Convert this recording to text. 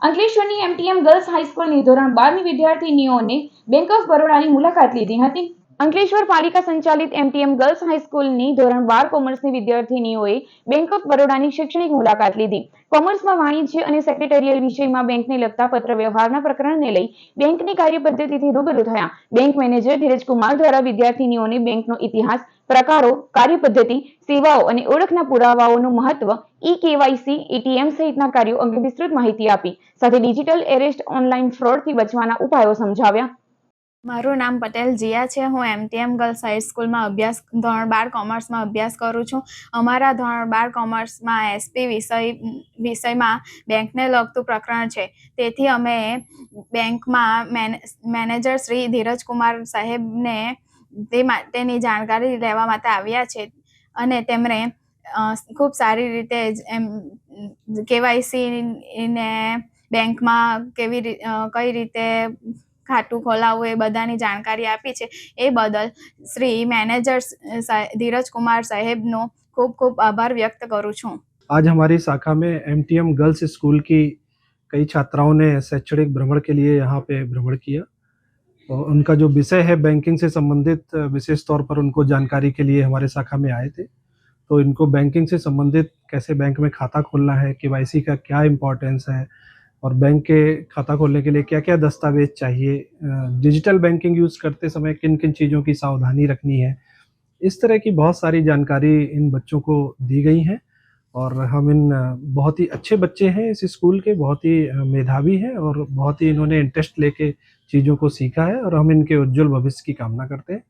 અંકલેશ્વરની MTM girls હાઈસ્કૂલની ધોરણ 12ની વિદ્યાર્થીનીઓને bank of બરોડાની મુલાકાત લીધી હતી. અંકલેશ્વર પાલિકા સંચાલિત એમટીએમ ગર્લ્સ હાઈસ્કૂલની ધોરણ 12 કોમર્સની વિદ્યાર્થીનીઓએ બેંક ઓફ બરોડાની શૈક્ષણિક મુલાકાત લીધી. કોમર્સમાં વાણિજ્ય અને સેક્રેટરીયલ વિષયમાં બેંકને લગતા પત્ર વ્યવહારના પ્રકરણને લઈ બેંકની કાર્યપદ્ધતિથી રૂબરૂ થયા. બેંક મેનેજર ધીરજકુમાર દ્વારા વિદ્યાર્થીનીઓને બેંકનો ઇતિહાસ, પ્રકારો, કાર્યપદ્ધતિ, સેવાઓ અને ઓળખના પુરાવાઓનું મહત્વ, ઈ-કેવાયસી, એટીએમ સહિતના કાર્યો અંગે વિસ્તૃત માહિતી આપી. સાથે ડિજિટલ એરેસ્ટ, ઓનલાઈન ફ્રોડથી બચવાના ઉપાયો સમજાવ્યા. મારું નામ પટેલ જીયા છે. હું એમટીએમ ગર્લ્સ હાઈસ્કૂલમાં ધોરણ 12 કોમર્સમાં અભ્યાસ કરું છું. અમારા ધોરણ 12 કોમર્સમાં એસપી વિષયમાં બેંકને લગતું પ્રકરણ છે. તેથી અમે બેંકમાં મેનેજર શ્રી ધીરજકુમાર સાહેબને તે માટેની જાણકારી લેવા માટે આવ્યા છે અને તેમણે ખૂબ સારી રીતે કેવાયસી ને બેંકમાં કઈ રીતે ખાતું ખોલાવવું એ બધાની જાણકારી આપી છે. એ બદલ શ્રી મેનેજર ધીરજકુમાર સાહેબનો खूब खूब आभार व्यक्त करूँ छूँ। आज हमारी शाखा में एमटीएम गर्ल्स स्कूल की कई छात्राओं ने शैक्षणिक भ्रमण के लिए यहाँ पे भ्रमण किया और उनका जो विषय है बैंकिंग से संबंधित विशेष तौर पर उनको जानकारी के लिए हमारे शाखा में आए थे। तो इनको बैंकिंग से संबंधित कैसे बैंक में खाता खोलना है, केवाईसी का क्या इम्पोर्टेंस है और बैंक के खाता खोलने के लिए क्या क्या दस्तावेज चाहिए, डिजिटल बैंकिंग यूज़ करते समय किन किन चीज़ों की सावधानी रखनी है, इस तरह की बहुत सारी जानकारी इन बच्चों को दी गई है। और हम इन बहुत ही अच्छे बच्चे हैं इस स्कूल के, बहुत ही मेधावी हैं और बहुत ही इन्होंने इंटरेस्ट लेके चीज़ों को सीखा है और हम इनके उज्जवल भविष्य की कामना करते हैं।